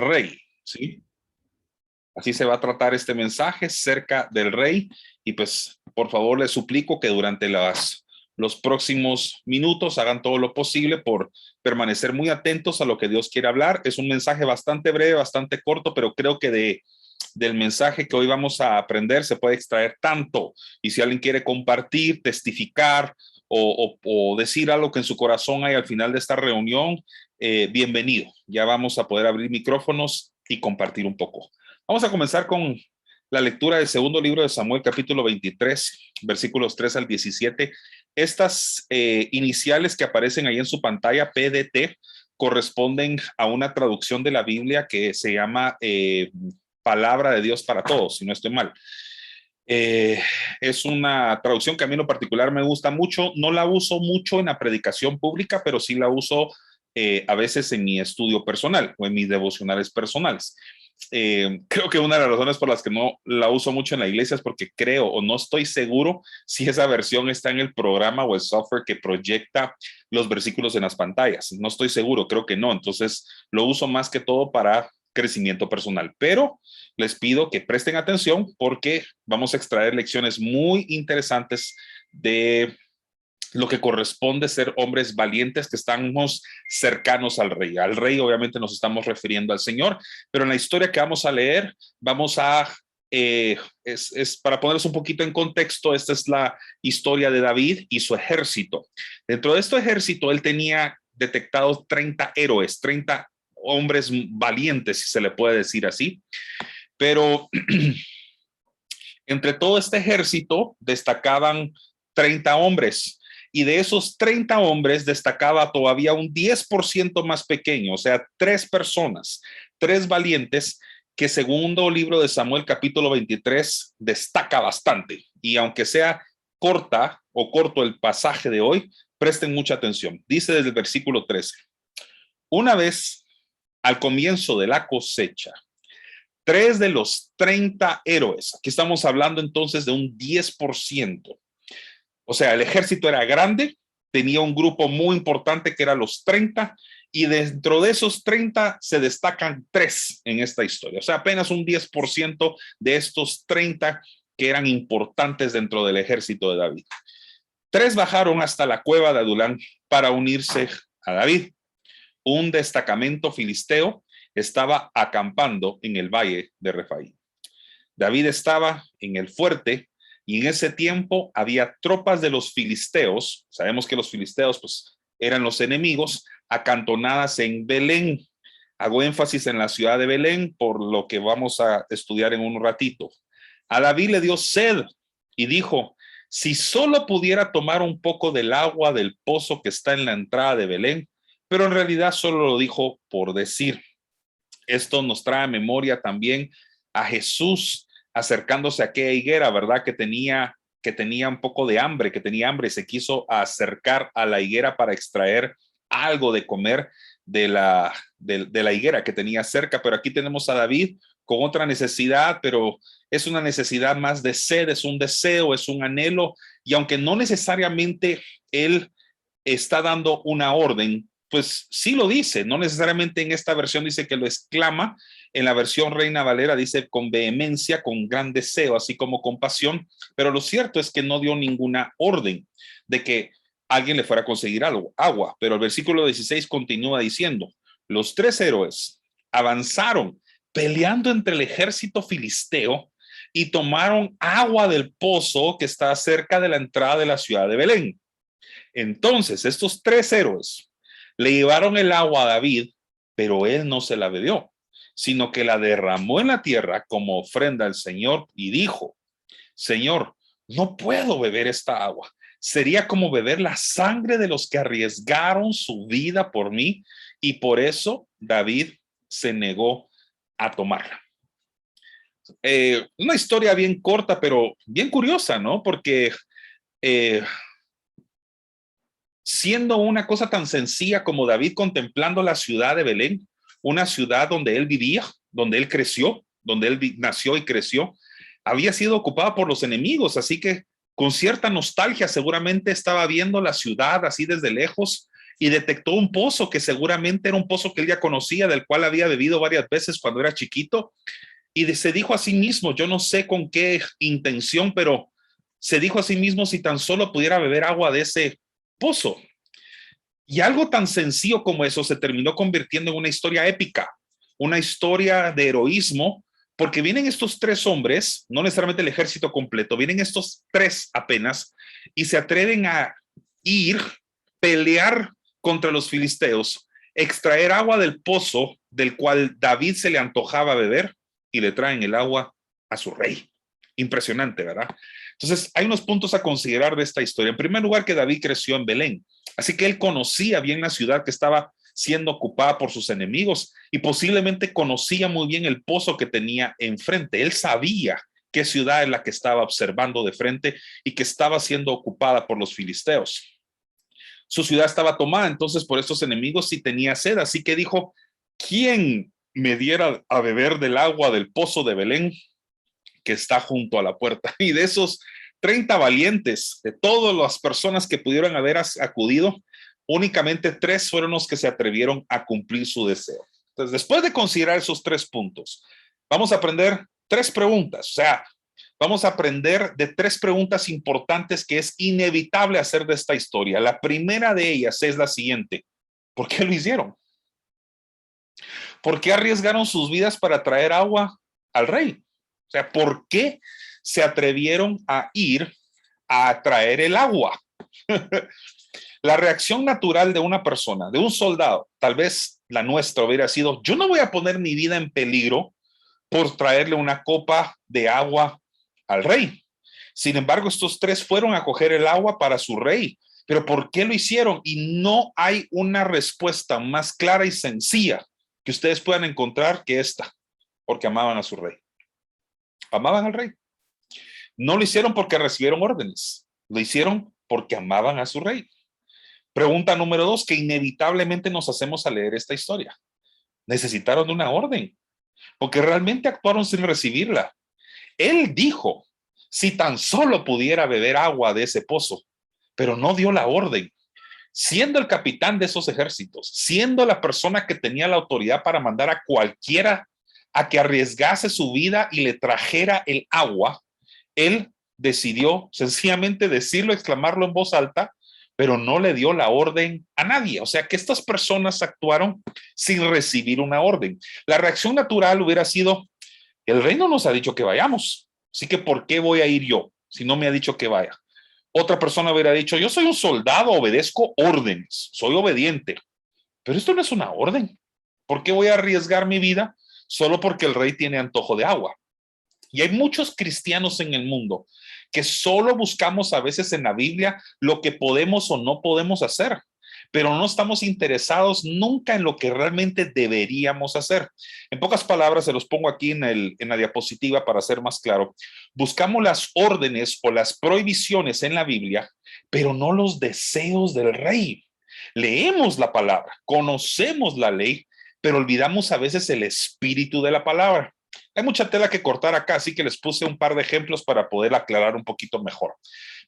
rey, ¿sí? Así se va a tratar este mensaje cerca del rey. Y pues, por favor, les suplico que durante los próximos minutos hagan todo lo posible por permanecer muy atentos a lo que Dios quiere hablar. Es un mensaje bastante breve, bastante corto, pero creo que del mensaje que hoy vamos a aprender se puede extraer tanto. Y si alguien quiere compartir, testificar o decir algo que en su corazón hay al final de esta reunión, bienvenido. Ya vamos a poder abrir micrófonos y compartir un poco. Vamos a comenzar con la lectura del segundo libro de Samuel, capítulo 23, versículos 3 al 17. Estas iniciales que aparecen ahí en su pantalla, PDT, corresponden a una traducción de la Biblia que se llama Palabra de Dios para Todos, si no estoy mal. Es una traducción que a mí en lo particular me gusta mucho. No la uso mucho en la predicación pública, pero sí la uso a veces en mi estudio personal o en mis devocionales personales. Creo que una de las razones por las que no la uso mucho en la iglesia es porque creo o no estoy seguro si esa versión está en el programa o el software que proyecta los versículos en las pantallas. No estoy seguro, creo que no. Entonces lo uso más que todo para crecimiento personal, pero les pido que presten atención porque vamos a extraer lecciones muy interesantes de lo que corresponde ser hombres valientes que estamos cercanos al rey. Al rey obviamente nos estamos refiriendo al Señor, pero en la historia que vamos a leer, vamos a, para ponerlos un poquito en contexto, esta es la historia de David y su ejército. Dentro de este ejército, él tenía detectados 30 héroes, 30 hombres valientes, si se le puede decir así, pero entre todo este ejército destacaban 30 hombres. Y de esos 30 hombres destacaba todavía un 10% más pequeño, o sea, 3 personas, 3 valientes, que segundo libro de Samuel capítulo 23 destaca bastante. Y aunque sea corta o corto el pasaje de hoy, presten mucha atención. Dice desde el versículo 13, una vez al comienzo de la cosecha, 3 de los 30 héroes, aquí estamos hablando entonces de un 10%. O sea, el ejército era grande, tenía un grupo muy importante que era los 30, y dentro de esos 30 se destacan 3 en esta historia. O sea, apenas un 10% de estos 30 que eran importantes dentro del ejército de David. 3 bajaron hasta la cueva de Adulán para unirse a David. Un destacamento filisteo estaba acampando en el valle de Refaí. David estaba en el fuerte y en ese tiempo había tropas de los filisteos. Sabemos que los filisteos pues eran los enemigos, acantonadas en Belén. Hago énfasis en la ciudad de Belén por lo que vamos a estudiar en un ratito. A David le dio sed y dijo, si solo pudiera tomar un poco del agua del pozo que está en la entrada de Belén, pero en realidad solo lo dijo por decir. Esto nos trae a memoria también a Jesús acercándose a aquella higuera, ¿verdad? Que tenía un poco de hambre, que tenía hambre, se quiso acercar a la higuera para extraer algo de comer de la higuera que tenía cerca. Pero aquí tenemos a David con otra necesidad, pero es una necesidad más de sed, es un deseo, es un anhelo, y aunque no necesariamente él está dando una orden, pues sí lo dice, no necesariamente en esta versión dice que lo exclama, en la versión Reina Valera dice con vehemencia, con gran deseo, así como con pasión, pero lo cierto es que no dio ninguna orden de que alguien le fuera a conseguir algo, agua, pero el versículo 16 continúa diciendo, los 3 héroes avanzaron peleando entre el ejército filisteo y tomaron agua del pozo que está cerca de la entrada de la ciudad de Belén. Entonces, estos 3 héroes le llevaron el agua a David, pero él no se la bebió, sino que la derramó en la tierra como ofrenda al Señor y dijo, Señor, no puedo beber esta agua. Sería como beber la sangre de los que arriesgaron su vida por mí, y por eso David se negó a tomarla. Una historia bien corta, pero bien curiosa, ¿no? Porque siendo una cosa tan sencilla como David contemplando la ciudad de Belén, una ciudad donde él vivía, donde él creció, donde él nació y creció, había sido ocupada por los enemigos, así que con cierta nostalgia seguramente estaba viendo la ciudad así desde lejos y detectó un pozo que seguramente era un pozo que él ya conocía, del cual había bebido varias veces cuando era chiquito, y se dijo a sí mismo, yo no sé con qué intención, pero se dijo a sí mismo si tan solo pudiera beber agua de ese pozo. Y algo tan sencillo como eso se terminó convirtiendo en una historia épica, una historia de heroísmo, porque vienen estos tres hombres, no necesariamente el ejército completo, vienen estos tres apenas y se atreven a ir, pelear contra los filisteos, extraer agua del pozo del cual David se le antojaba beber y le traen el agua a su rey. Impresionante, ¿verdad? Entonces, hay unos puntos a considerar de esta historia. En primer lugar, que David creció en Belén, así que él conocía bien la ciudad que estaba siendo ocupada por sus enemigos y posiblemente conocía muy bien el pozo que tenía enfrente. Él sabía qué ciudad es la que estaba observando de frente y que estaba siendo ocupada por los filisteos. Su ciudad estaba tomada entonces por estos enemigos y tenía sed, así que dijo, ¿quién me diera a beber del agua del pozo de Belén que está junto a la puerta? Y de esos 30 valientes, de todas las personas que pudieron haber acudido, únicamente 3 fueron los que se atrevieron a cumplir su deseo. Entonces, después de considerar esos 3 puntos, vamos a aprender 3 preguntas. O sea, vamos a aprender de 3 preguntas importantes que es inevitable hacer de esta historia. La primera de ellas es la siguiente: ¿por qué lo hicieron? ¿Por qué arriesgaron sus vidas para traer agua al rey? O sea, ¿por qué se atrevieron a ir a traer el agua? La reacción natural de una persona, de un soldado, tal vez la nuestra hubiera sido, yo no voy a poner mi vida en peligro por traerle una copa de agua al rey. Sin embargo, estos 3 fueron a coger el agua para su rey. ¿Pero por qué lo hicieron? Y no hay una respuesta más clara y sencilla que ustedes puedan encontrar que esta: porque amaban a su rey. Amaban al rey. No lo hicieron porque recibieron órdenes, lo hicieron porque amaban a su rey. Pregunta número 2 que inevitablemente nos hacemos al leer esta historia: necesitaron de una orden, porque realmente actuaron sin recibirla. Él dijo, si tan solo pudiera beber agua de ese pozo, pero no dio la orden. Siendo el capitán de esos ejércitos, siendo la persona que tenía la autoridad para mandar a cualquiera a que arriesgase su vida y le trajera el agua, él decidió sencillamente decirlo, exclamarlo en voz alta, pero no le dio la orden a nadie. O sea que estas personas actuaron sin recibir una orden. La reacción natural hubiera sido, el rey no nos ha dicho que vayamos, así que ¿por qué voy a ir yo si no me ha dicho que vaya? Otra persona hubiera dicho, yo soy un soldado, obedezco órdenes, soy obediente, pero esto no es una orden. ¿Por qué voy a arriesgar mi vida solo porque el rey tiene antojo de agua? Y hay muchos cristianos en el mundo que solo buscamos a veces en la Biblia lo que podemos o no podemos hacer, pero no estamos interesados nunca en lo que realmente deberíamos hacer. En pocas palabras, se los pongo aquí en la diapositiva para ser más claro. Buscamos las órdenes o las prohibiciones en la Biblia, pero no los deseos del rey. Leemos la palabra, conocemos la ley, pero olvidamos a veces el espíritu de la palabra. Hay mucha tela que cortar acá, así que les puse un par de ejemplos para poder aclarar un poquito mejor.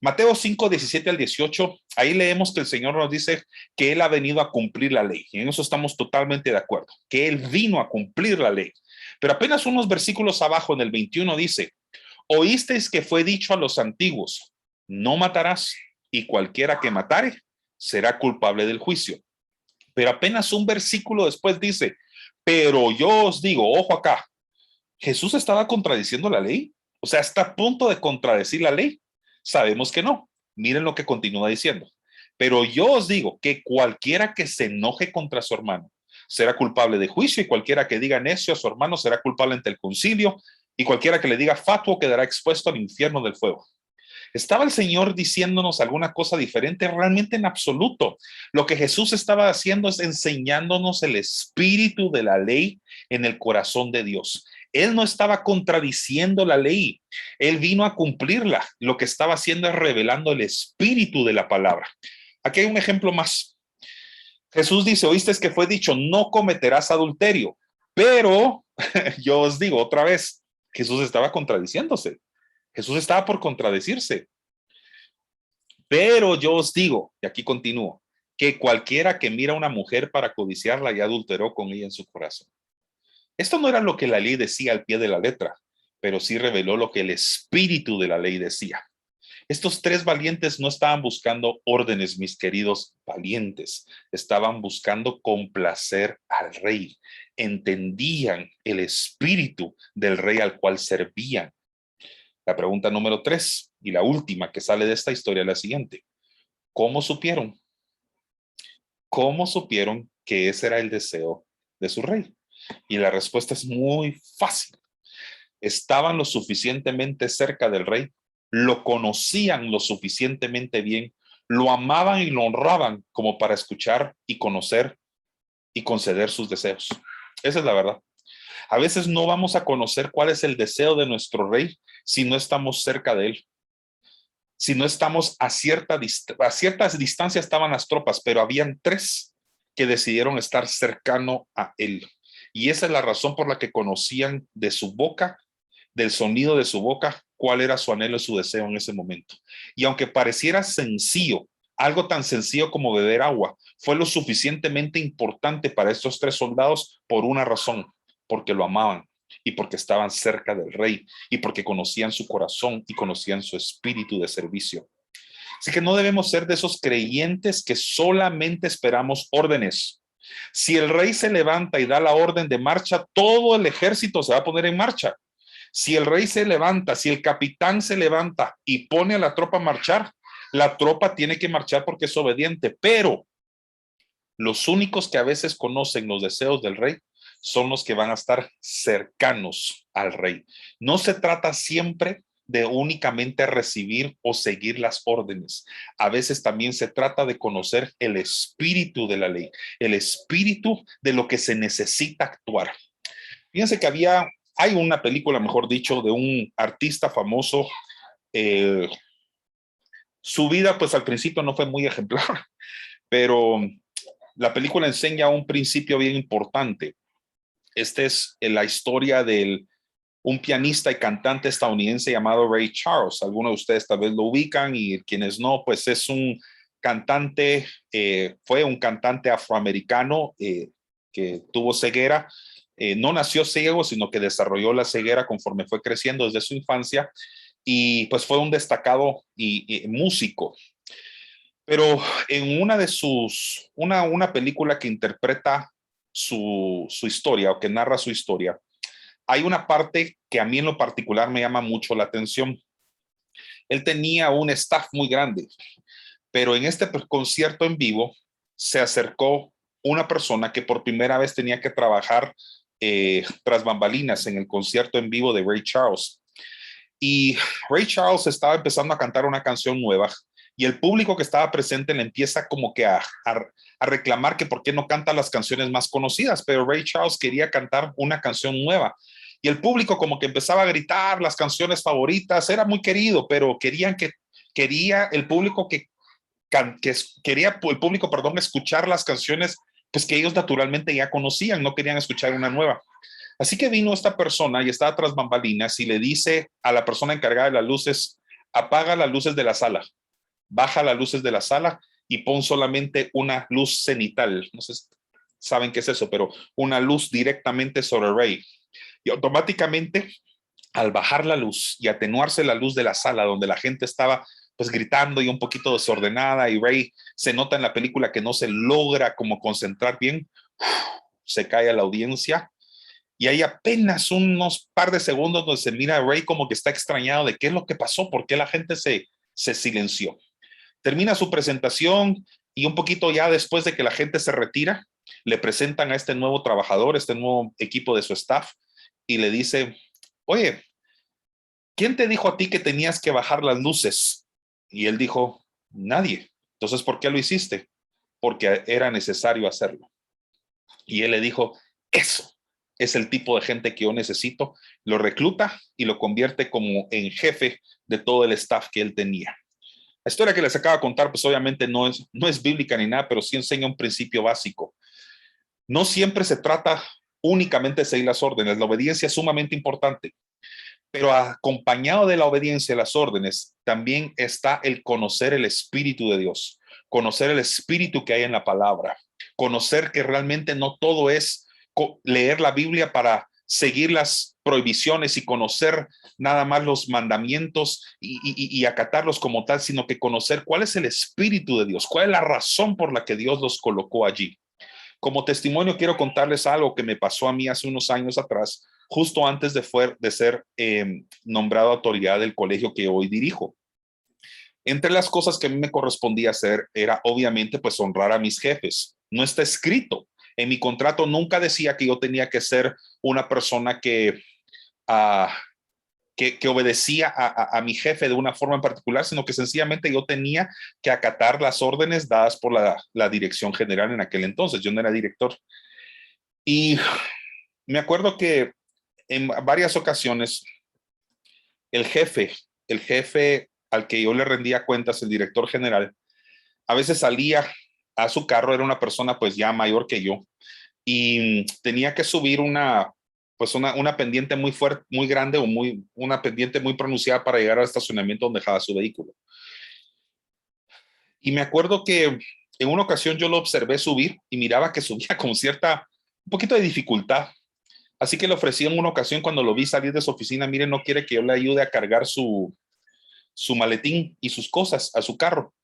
Mateo 5, 17 al 18, ahí leemos que el Señor nos dice que Él ha venido a cumplir la ley. Y en eso estamos totalmente de acuerdo, que Él vino a cumplir la ley. Pero apenas unos versículos abajo, en el 21, dice, oísteis que fue dicho a los antiguos, no matarás, y cualquiera que matare será culpable del juicio. Pero apenas un versículo después dice, pero yo os digo, ojo acá, ¿Jesús estaba contradiciendo la ley? O sea, ¿está a punto de contradecir la ley? Sabemos que no. Miren lo que continúa diciendo. Pero yo os digo que cualquiera que se enoje contra su hermano será culpable de juicio, y cualquiera que diga necio a su hermano será culpable ante el concilio, y cualquiera que le diga fatuo quedará expuesto al infierno del fuego. ¿Estaba el Señor diciéndonos alguna cosa diferente? Realmente en absoluto. Lo que Jesús estaba haciendo es enseñándonos el espíritu de la ley en el corazón de Dios. Él no estaba contradiciendo la ley, él vino a cumplirla. Lo que estaba haciendo es revelando el espíritu de la palabra. Aquí hay un ejemplo más. Jesús dice, oíste que fue dicho, no cometerás adulterio, pero yo os digo otra vez, Jesús estaba contradiciéndose. Jesús estaba por contradecirse. Pero yo os digo, y aquí continúo, que cualquiera que mira a una mujer para codiciarla ya adulteró con ella en su corazón. Esto no era lo que la ley decía al pie de la letra, pero sí reveló lo que el espíritu de la ley decía. Estos tres valientes no estaban buscando órdenes, mis queridos valientes. Estaban buscando complacer al rey. Entendían el espíritu del rey al cual servían. La pregunta número 3 y la última que sale de esta historia es la siguiente. ¿Cómo supieron? ¿Cómo supieron que ese era el deseo de su rey? Y la respuesta es muy fácil. Estaban lo suficientemente cerca del rey, lo conocían lo suficientemente bien, lo amaban y lo honraban como para escuchar y conocer y conceder sus deseos. Esa es la verdad. A veces no vamos a conocer cuál es el deseo de nuestro rey si no estamos cerca de él. Si no estamos a ciertas distancias estaban las tropas, pero habían 3 que decidieron estar cercano a él. Y esa es la razón por la que conocían de su boca, del sonido de su boca, cuál era su anhelo y su deseo en ese momento. Y aunque pareciera sencillo, algo tan sencillo como beber agua, fue lo suficientemente importante para estos 3 soldados por una razón, porque lo amaban y porque estaban cerca del rey y porque conocían su corazón y conocían su espíritu de servicio. Así que no debemos ser de esos creyentes que solamente esperamos órdenes. Si el rey se levanta y da la orden de marcha, todo el ejército se va a poner en marcha. Si el rey se levanta, si el capitán se levanta y pone a la tropa a marchar, la tropa tiene que marchar porque es obediente, pero los únicos que a veces conocen los deseos del rey son los que van a estar cercanos al rey. No se trata siempre de únicamente recibir o seguir las órdenes. A veces también se trata de conocer el espíritu de la ley, el espíritu de lo que se necesita actuar. Fíjense que hay una película, mejor dicho, de un artista famoso. eh, Su vida, pues al principio no fue muy ejemplar, pero la película enseña un principio bien importante. Esta es la historia de un pianista y cantante estadounidense llamado Ray Charles. Algunos de ustedes tal vez lo ubican y quienes no, pues es un cantante, fue un cantante afroamericano que tuvo ceguera. No nació ciego, sino que desarrolló la ceguera conforme fue creciendo desde su infancia y pues fue un destacado y músico. Pero en una película que interpreta su historia o que narra su historia, hay una parte que a mí en lo particular me llama mucho la atención. Él tenía un staff muy grande, pero en este concierto en vivo se acercó una persona que por primera vez tenía que trabajar tras bambalinas en el concierto en vivo de Ray Charles. Y Ray Charles estaba empezando a cantar una canción nueva y el público que estaba presente le empieza como que a reclamar que por qué no canta las canciones más conocidas, pero Ray Charles quería cantar una canción nueva. Y el público como que empezaba a gritar las canciones favoritas, era muy querido, pero quería el público quería el público, perdón, escuchar las canciones pues que ellos naturalmente ya conocían, no querían escuchar una nueva. Así que vino esta persona y estaba tras bambalinas y le dice a la persona encargada de las luces, apaga las luces de la sala, baja las luces de la sala y pon solamente una luz cenital. No sé si saben qué es eso, pero una luz directamente sobre Ray. Y automáticamente, al bajar la luz y atenuarse la luz de la sala donde la gente estaba pues gritando y un poquito desordenada y Ray se nota en la película que no se logra como concentrar bien, se cae a la audiencia y hay apenas unos par de segundos donde se mira a Ray como que está extrañado de qué es lo que pasó, por qué la gente se silenció. Termina su presentación y un poquito ya después de que la gente se retira, le presentan a este nuevo trabajador, este nuevo equipo de su staff y le dice, oye, ¿quién te dijo a ti que tenías que bajar las luces? Y él dijo, nadie. Entonces, ¿por qué lo hiciste? Porque era necesario hacerlo. Y él le dijo, eso es el tipo de gente que yo necesito. Lo recluta y lo convierte como en jefe de todo el staff que él tenía. La historia que les acabo de contar, pues obviamente no es bíblica ni nada, pero sí enseña un principio básico. No siempre se trata únicamente de seguir las órdenes. La obediencia es sumamente importante, pero acompañado de la obediencia a las órdenes, también está el conocer el Espíritu de Dios. conocer el espíritu que hay en la palabra, conocer que realmente no todo es leer la Biblia para seguir las prohibiciones y conocer nada más los mandamientos y acatarlos como tal, sino que conocer cuál es el espíritu de Dios, cuál es la razón por la que Dios los colocó allí. Como testimonio, quiero contarles algo que me pasó a mí hace unos años atrás, justo antes de ser nombrado autoridad del colegio que hoy dirijo. Entre las cosas que a mí me correspondía hacer era obviamente pues honrar a mis jefes. No está escrito. En mi contrato nunca decía que yo tenía que ser una persona uh, que obedecía a mi jefe de una forma en particular, sino que sencillamente yo tenía que acatar las órdenes dadas por la dirección general en aquel entonces. Yo no era director. Y me acuerdo que en varias ocasiones el jefe al que yo le rendía cuentas, el director general, a veces salía a su carro, era una persona pues ya mayor que yo, y tenía que subir una pendiente muy fuerte, muy grande o una pendiente muy pronunciada para llegar al estacionamiento donde dejaba su vehículo. Y me acuerdo que en una ocasión yo lo observé subir y miraba que subía con un poquito de dificultad. Así que le ofrecí en una ocasión cuando lo vi salir de su oficina, mire, no quiere que yo le ayude a cargar su maletín y sus cosas a su carro.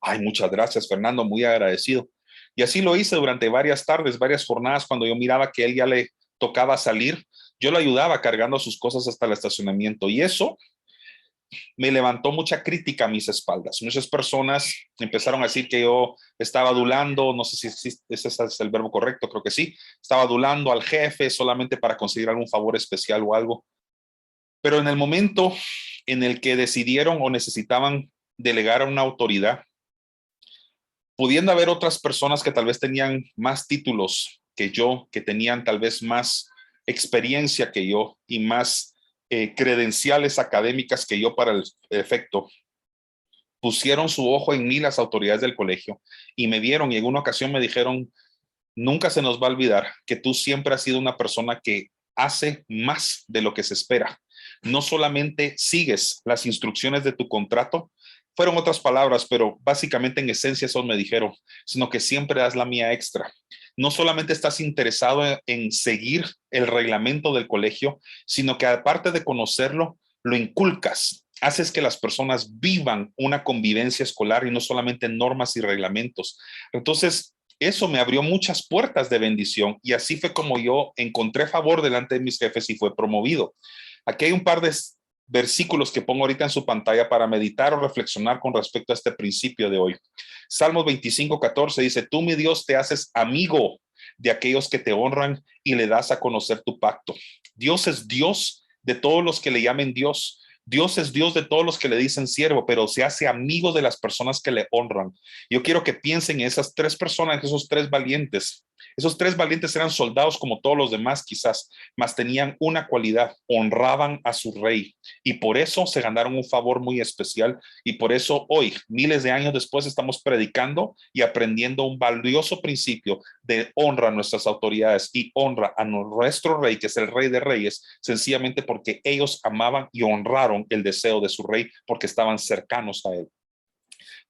Ay, muchas gracias, Fernando, muy agradecido. Y así lo hice durante varias tardes, varias jornadas, cuando yo miraba que él ya le tocaba salir, yo lo ayudaba cargando sus cosas hasta el estacionamiento. Y eso me levantó mucha crítica a mis espaldas. Muchas personas empezaron a decir que yo estaba adulando, no sé si ese es el verbo correcto, creo que sí, estaba adulando al jefe solamente para conseguir algún favor especial o algo. Pero en el momento en el que decidieron o necesitaban delegar a una autoridad, pudiendo haber otras personas que tal vez tenían más títulos que yo, que tenían tal vez más experiencia que yo y más credenciales académicas que yo para el efecto, pusieron su ojo en mí las autoridades del colegio y me vieron y en una ocasión me dijeron, nunca se nos va a olvidar que tú siempre has sido una persona que hace más de lo que se espera. No solamente sigues las instrucciones de tu contrato, fueron otras palabras, pero básicamente en esencia eso me dijeron, sino que siempre das la mía extra. No solamente estás interesado en seguir el reglamento del colegio, sino que aparte de conocerlo, lo inculcas. Haces que las personas vivan una convivencia escolar y no solamente normas y reglamentos. Entonces, eso me abrió muchas puertas de bendición y así fue como yo encontré favor delante de mis jefes y fue promovido. Aquí hay un par de versículos que pongo ahorita en su pantalla para meditar o reflexionar con respecto a este principio de hoy. Salmos 25:14 dice, tú mi Dios te haces amigo de aquellos que te honran y le das a conocer tu pacto. Dios es Dios de todos los que le llamen Dios. Dios es Dios de todos los que le dicen siervo, pero se hace amigo de las personas que le honran. Yo quiero que piensen en esas tres personas, esos tres valientes. Esos tres valientes eran soldados como todos los demás quizás, mas tenían una cualidad, honraban a su rey y por eso se ganaron un favor muy especial y por eso hoy, miles de años después, estamos predicando y aprendiendo un valioso principio de honra a nuestras autoridades y honra a nuestro rey, que es el rey de reyes, sencillamente porque ellos amaban y honraron el deseo de su rey porque estaban cercanos a él.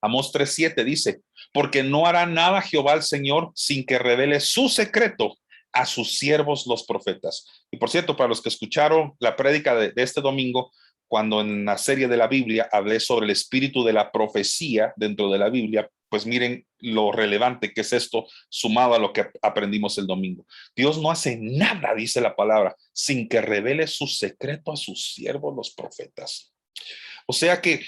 Amós 3:7 dice, porque no hará nada Jehová el Señor sin que revele su secreto a sus siervos los profetas. Y por cierto, para los que escucharon la prédica de este domingo, cuando en la serie de la Biblia hablé sobre el espíritu de la profecía dentro de la Biblia, pues miren lo relevante que es esto sumado a lo que aprendimos el domingo. Dios no hace nada, dice la palabra, sin que revele su secreto a sus siervos los profetas. O sea que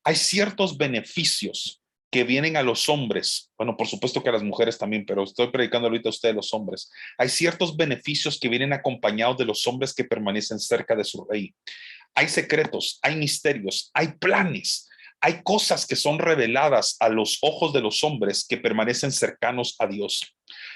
hay ciertos beneficios que vienen a los hombres, bueno, por supuesto que a las mujeres también, pero estoy predicando ahorita a ustedes los hombres. Hay ciertos beneficios que vienen acompañados de los hombres que permanecen cerca de su rey. Hay secretos, hay misterios, hay planes, hay cosas que son reveladas a los ojos de los hombres que permanecen cercanos a Dios.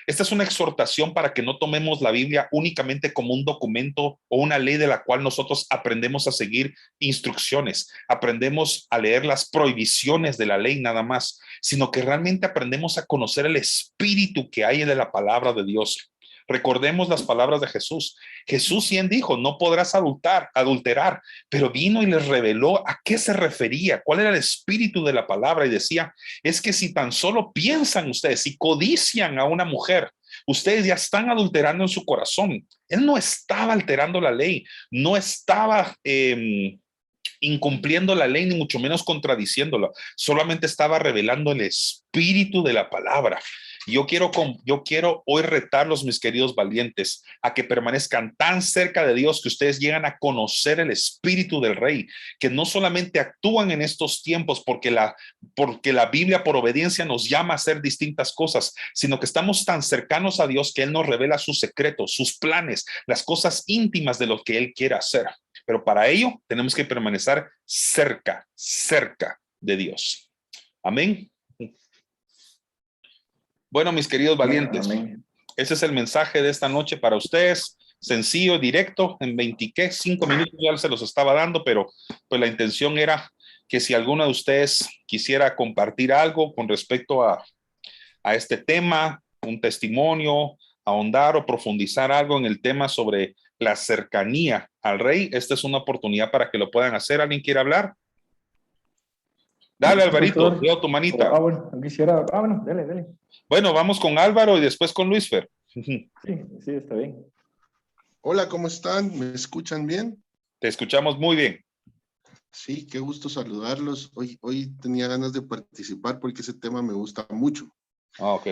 Esta es una exhortación para que no tomemos la Biblia únicamente como un documento o una ley de la cual nosotros aprendemos a seguir instrucciones, aprendemos a leer las prohibiciones de la ley nada más, sino que realmente aprendemos a conocer el espíritu que hay en la palabra de Dios. Recordemos las palabras de Jesús. Jesús bien dijo, no podrás adulterar, pero vino y les reveló a qué se refería, cuál era el espíritu de la palabra y decía, es que si tan solo piensan ustedes, si codician a una mujer, ustedes ya están adulterando en su corazón. Él no estaba alterando la ley, no estaba incumpliendo la ley, ni mucho menos contradiciéndola, solamente estaba revelando el espíritu de la palabra. Yo quiero hoy retarlos, mis queridos valientes, a que permanezcan tan cerca de Dios que ustedes llegan a conocer el espíritu del Rey, que no solamente actúan en estos tiempos porque la Biblia por obediencia nos llama a hacer distintas cosas, sino que estamos tan cercanos a Dios que Él nos revela sus secretos, sus planes, las cosas íntimas de lo que Él quiere hacer. Pero para ello tenemos que permanecer cerca de Dios. Amén. Bueno, mis queridos valientes, amén. Ese es el mensaje de esta noche para ustedes. Sencillo, directo, en 25 minutos ya se los estaba dando, pero pues la intención era que si alguno de ustedes quisiera compartir algo con respecto a este tema, un testimonio, ahondar o profundizar algo en el tema sobre la cercanía al Rey, esta es una oportunidad para que lo puedan hacer. ¿Alguien quiere hablar? Dale, Alvarito, veo tu manita. Bueno, quisiera, bueno, dale. Bueno, vamos con Álvaro y después con Luisfer. Sí, está bien. Hola, ¿cómo están? ¿Me escuchan bien? Te escuchamos muy bien. Sí, qué gusto saludarlos. Hoy tenía ganas de participar porque ese tema me gusta mucho. Ok.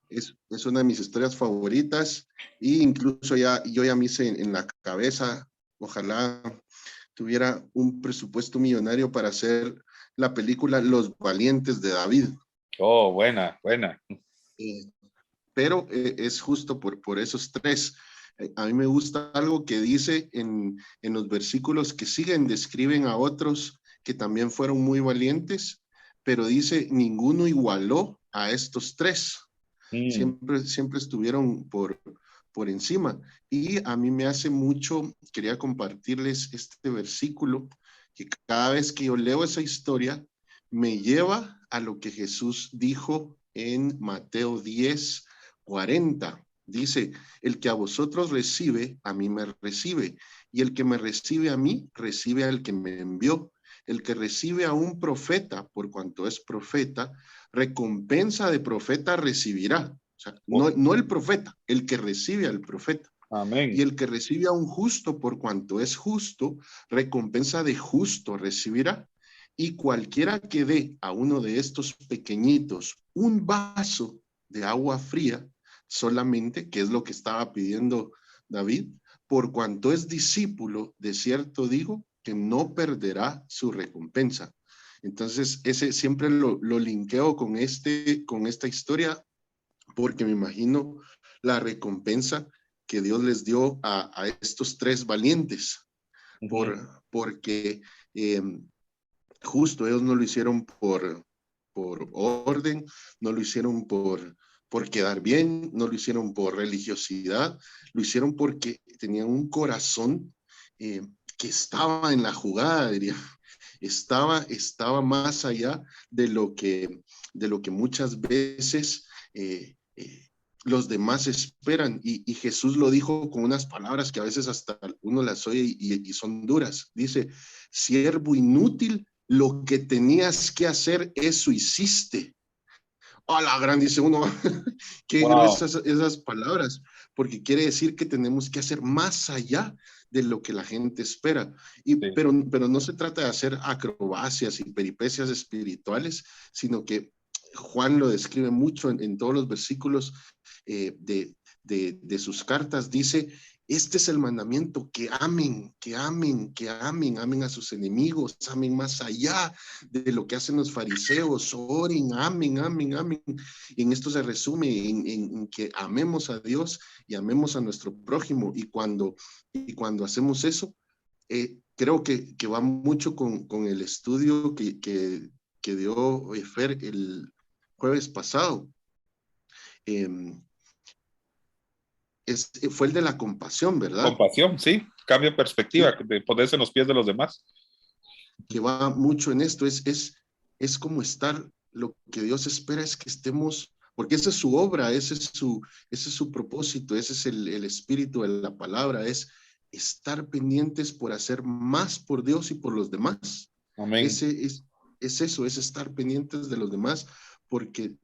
Es una de mis historias favoritas e incluso yo ya me hice en la cabeza, ojalá tuviera un presupuesto millonario para hacer la película Los Valientes de David. Oh, buena. Pero es justo por esos tres. A mí me gusta algo que dice en los versículos que siguen, describen a otros que también fueron muy valientes, pero dice, ninguno igualó a estos tres. Siempre estuvieron por encima. Y a mí me hace mucho, quería compartirles este versículo, que cada vez que yo leo esa historia, me lleva a lo que Jesús dijo en Mateo 10:40. Dice, el que a vosotros recibe, a mí me recibe. Y el que me recibe a mí, recibe al que me envió. El que recibe a un profeta, por cuanto es profeta, recompensa de profeta recibirá. O sea, no el profeta, el que recibe al profeta. Amén. Y el que recibe a un justo, por cuanto es justo, recompensa de justo recibirá. Y cualquiera que dé a uno de estos pequeñitos un vaso de agua fría, solamente, que es lo que estaba pidiendo David, por cuanto es discípulo, de cierto digo, que no perderá su recompensa. Entonces, ese siempre lo linkeo con esta historia, porque me imagino la recompensa que Dios les dio a estos tres valientes, porque justo ellos no lo hicieron por orden, no lo hicieron por quedar bien, no lo hicieron por religiosidad, lo hicieron porque tenían un corazón que estaba en la jugada, diría. Estaba más allá de lo que muchas veces los demás esperan. Y Jesús lo dijo con unas palabras que a veces hasta uno las oye y son duras. Dice, siervo inútil, lo que tenías que hacer, eso hiciste. ¡Oh, la gran! Dice uno, qué gruesas esas palabras, porque quiere decir que tenemos que hacer más allá de lo que la gente espera. Pero no se trata de hacer acrobacias y peripecias espirituales, sino que Juan lo describe mucho en todos los versículos de sus cartas. Dice, este es el mandamiento, que amen a sus enemigos, amen más allá de lo que hacen los fariseos, oren, amen. Y en esto se resume en que amemos a Dios y amemos a nuestro prójimo. Y cuando hacemos eso, creo que va mucho con el estudio que dio Fer el jueves pasado. Fue el de la compasión, ¿verdad? Compasión, sí. Cambio de perspectiva, sí. De ponerse en los pies de los demás. Que va mucho en esto. Es como estar, lo que Dios espera es que estemos porque esa es su obra, ese es su propósito, ese es el espíritu de la palabra, es estar pendientes por hacer más por Dios y por los demás. Amén. Es eso, es estar pendientes de los demás, porque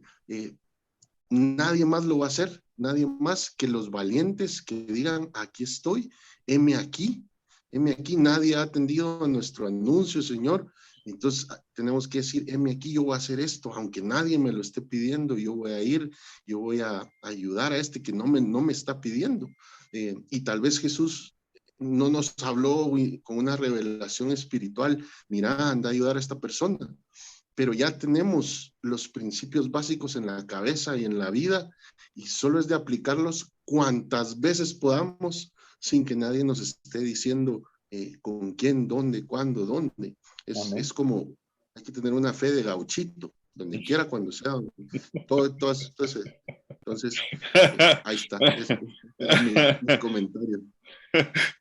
nadie más lo va a hacer, nadie más que los valientes que digan, aquí estoy, heme aquí, nadie ha atendido a nuestro anuncio, Señor. Entonces tenemos que decir, heme aquí, yo voy a hacer esto, aunque nadie me lo esté pidiendo, yo voy a ir, yo voy a ayudar a este que no me está pidiendo. Y tal vez Jesús no nos habló con una revelación espiritual, mira, anda a ayudar a esta persona, pero ya tenemos los principios básicos en la cabeza y en la vida, y solo es de aplicarlos cuantas veces podamos, sin que nadie nos esté diciendo con quién, dónde, cuándo, dónde. Es como, hay que tener una fe de gauchito, donde quiera, cuando sea, entonces, ahí está, es mi comentario.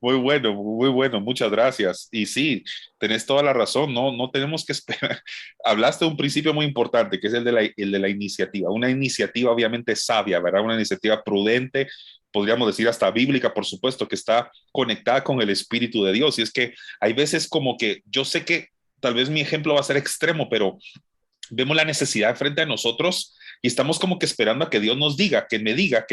Muy bueno, muchas gracias. Y sí, tenés toda la razón, no tenemos que esperar. Hablaste de un principio muy importante, que es el de la iniciativa. Una iniciativa obviamente sabia, ¿verdad? Una iniciativa prudente, podríamos decir hasta bíblica, por supuesto, que está conectada con el Espíritu de Dios. Y es que hay veces como que yo sé que tal vez mi ejemplo va a ser extremo, pero vemos la necesidad frente a nosotros y estamos como que esperando a que Dios nos diga, que me diga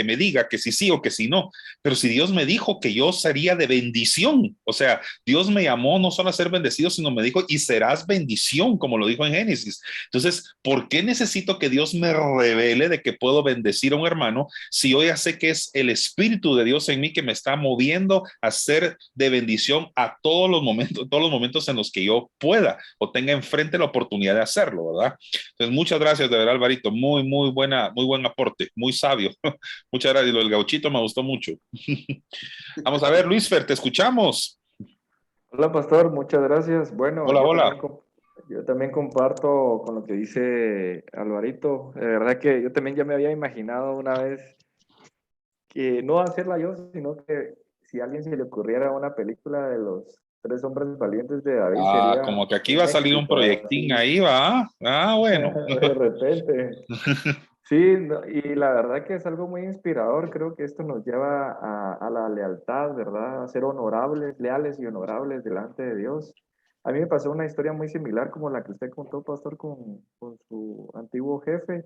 que si sí o que si no. Pero si Dios me dijo que yo sería de bendición, o sea, Dios me llamó no solo a ser bendecido, sino me dijo, y serás bendición, como lo dijo en Génesis. Entonces, ¿por qué necesito que Dios me revele de que puedo bendecir a un hermano si yo ya sé que es el Espíritu de Dios en mí que me está moviendo a ser de bendición a todos los momentos en los que yo pueda o tenga enfrente la oportunidad de hacerlo, ¿verdad? Entonces, muchas gracias de verdad, Alvarito. Muy buen aporte, muy sabio. Muchas gracias. Lo del gauchito me gustó mucho. Vamos a ver, Luis Fer, te escuchamos. Hola, pastor, muchas gracias. Bueno, Hola. yo también comparto con lo que dice Alvarito. De verdad que yo también ya me había imaginado una vez que no hacerla yo, sino que si a alguien se le ocurriera una película de los tres hombres valientes de David, sería Como que aquí va a un salir un éxito, proyectín así, ahí, va. Bueno. de repente. Sí, y la verdad que es algo muy inspirador. Creo que esto nos lleva a la lealtad, ¿verdad? A ser honorables, leales y honorables delante de Dios. A mí me pasó una historia muy similar como la que usted contó, pastor, con su antiguo jefe.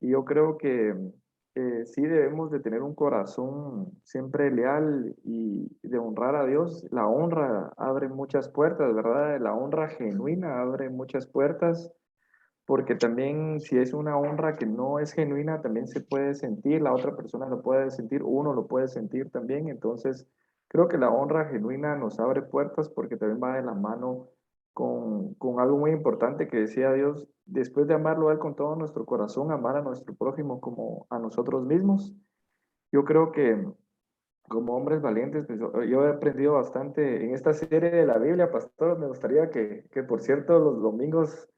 Y yo creo que sí debemos de tener un corazón siempre leal y de honrar a Dios. La honra abre muchas puertas, ¿verdad? La honra genuina abre muchas puertas, porque también si es una honra que no es genuina, también se puede sentir, la otra persona lo puede sentir, uno lo puede sentir también. Entonces, creo que la honra genuina nos abre puertas porque también va de la mano con algo muy importante que decía Dios, después de amarlo a Él con todo nuestro corazón, amar a nuestro prójimo como a nosotros mismos. Yo creo que como hombres valientes, pues, yo he aprendido bastante en esta serie de la Biblia, pastor. Me gustaría que por cierto, los domingos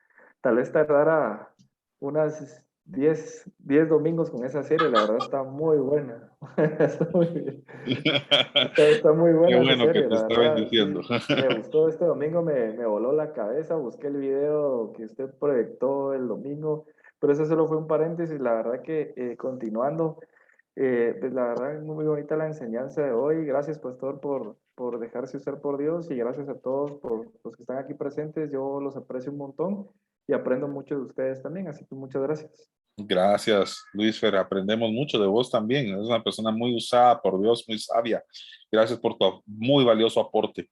tal vez tardara unas 10 domingos con esa serie. La verdad está muy buena. Está muy bien. Está muy Qué buena esa bueno que serie, te la está verdad. bendiciendo. Sí, me gustó este domingo, me voló la cabeza. Busqué el video que usted proyectó el domingo, pero eso solo fue un paréntesis. La verdad que continuando. Pues la verdad es muy bonita la enseñanza de hoy. Gracias, pastor, por dejarse usar por Dios, y gracias a todos por los que están aquí presentes. Yo los aprecio un montón y aprendo mucho de ustedes también, así que muchas gracias. Gracias, Luis Fer. Aprendemos mucho de vos también. Es una persona muy usada por Dios, muy sabia. Gracias por tu muy valioso aporte.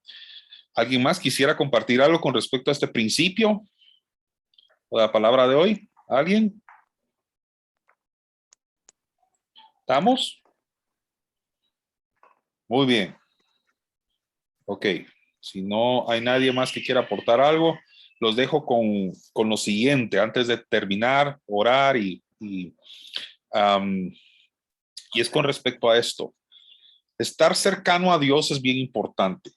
¿Alguien más quisiera compartir algo con respecto a este principio o la palabra de hoy? ¿Alguien? ¿Estamos? Muy bien. Ok. Si no hay nadie más que quiera aportar algo, los dejo con lo siguiente antes de terminar, orar y es con respecto a esto. Estar cercano a Dios es bien importante,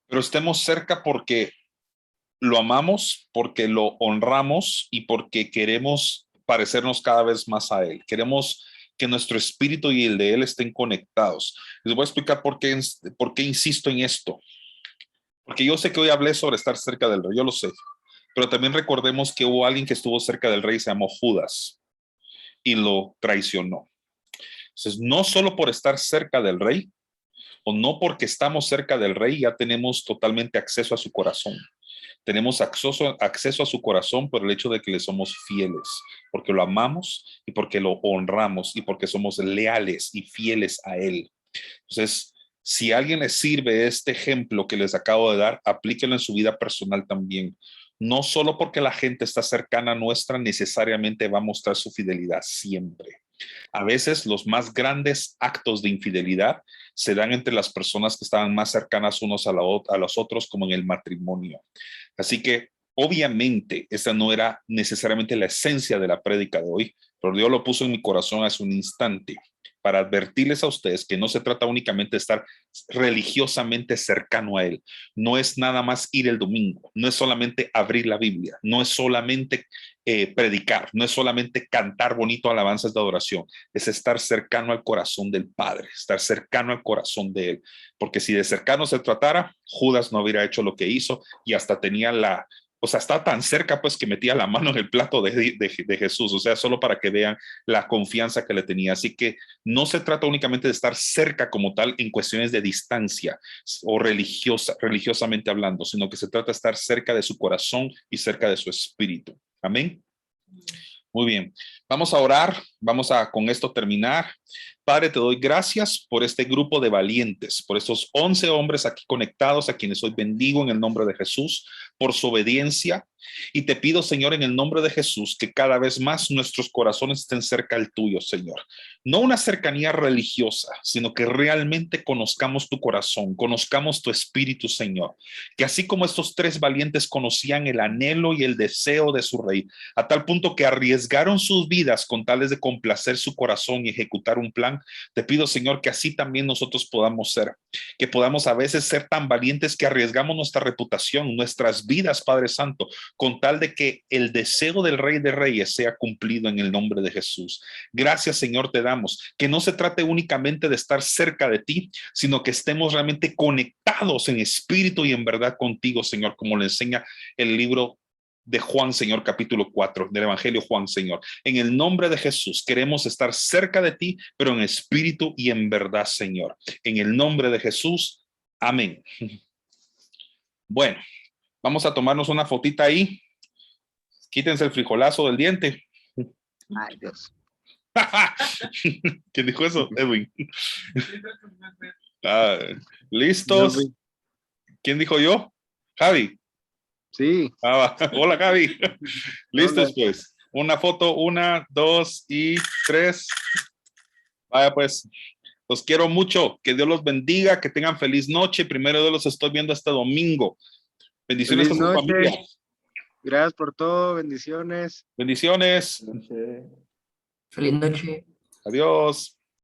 pero estemos cerca porque lo amamos, porque lo honramos y porque queremos parecernos cada vez más a Él. Queremos que nuestro espíritu y el de Él estén conectados. Les voy a explicar por qué insisto en esto. Porque yo sé que hoy hablé sobre estar cerca del Rey, yo lo sé. Pero también recordemos que hubo alguien que estuvo cerca del rey, se llamó Judas, y lo traicionó. Entonces, no solo por estar cerca del rey, o no porque estamos cerca del rey, ya tenemos totalmente acceso a su corazón. Tenemos acceso a su corazón por el hecho de que le somos fieles, porque lo amamos y porque lo honramos y porque somos leales y fieles a él. Entonces, si a alguien les sirve este ejemplo que les acabo de dar, aplíquenlo en su vida personal también. No solo porque la gente está cercana a nuestra, necesariamente va a mostrar su fidelidad siempre. A veces los más grandes actos de infidelidad se dan entre las personas que estaban más cercanas unos a los otros, como en el matrimonio. Así que obviamente esa no era necesariamente la esencia de la prédica de hoy, pero Dios lo puso en mi corazón hace un instante para advertirles a ustedes que no se trata únicamente de estar religiosamente cercano a Él. No es nada más ir el domingo, no es solamente abrir la Biblia, no es solamente predicar, no es solamente cantar bonito alabanzas de adoración, es estar cercano al corazón del Padre, estar cercano al corazón de Él. Porque si de cercano se tratara, Judas no hubiera hecho lo que hizo y hasta tenía está tan cerca pues que metía la mano en el plato de Jesús, o sea, solo para que vean la confianza que le tenía. Así que no se trata únicamente de estar cerca como tal en cuestiones de distancia o religiosamente hablando, sino que se trata de estar cerca de su corazón y cerca de su espíritu. Amén. Muy bien, vamos a orar, con esto terminar. Padre, te doy gracias por este grupo de valientes, por estos 11 hombres aquí conectados, a quienes hoy bendigo en el nombre de Jesús, por su obediencia. Y te pido, Señor, en el nombre de Jesús, que cada vez más nuestros corazones estén cerca al tuyo, Señor. No una cercanía religiosa, sino que realmente conozcamos tu corazón, conozcamos tu espíritu, Señor. Que así como estos 3 valientes conocían el anhelo y el deseo de su rey, a tal punto que arriesgaron sus vidas con tales de complacer su corazón y ejecutar un plan, te pido, Señor, que así también nosotros podamos ser, que podamos a veces ser tan valientes que arriesgamos nuestra reputación, nuestras vidas, Padre Santo, con tal de que el deseo del Rey de Reyes sea cumplido en el nombre de Jesús. Gracias, Señor, te damos, que no se trate únicamente de estar cerca de ti, sino que estemos realmente conectados en espíritu y en verdad contigo, Señor, como le enseña el libro de Juan, Señor, capítulo 4 del Evangelio Juan, Señor. En el nombre de Jesús queremos estar cerca de ti, pero en espíritu y en verdad, Señor. En el nombre de Jesús, amén. Bueno, vamos a tomarnos una fotita ahí. Quítense el frijolazo del diente. Ay, Dios. ¿Quién dijo eso? Edwin. ¿Listos? ¿Quién dijo yo? Javi. Sí. Hola, Javi. ¿Listos? Hola. Pues una foto, 1, 2 y 3. Vaya pues, los quiero mucho, que Dios los bendiga, que tengan feliz noche. Primero Dios los estoy viendo este domingo. Bendiciones a Feliz su noche. familia. Gracias por todo, bendiciones. Bendiciones. Noche. Feliz noche. Adiós.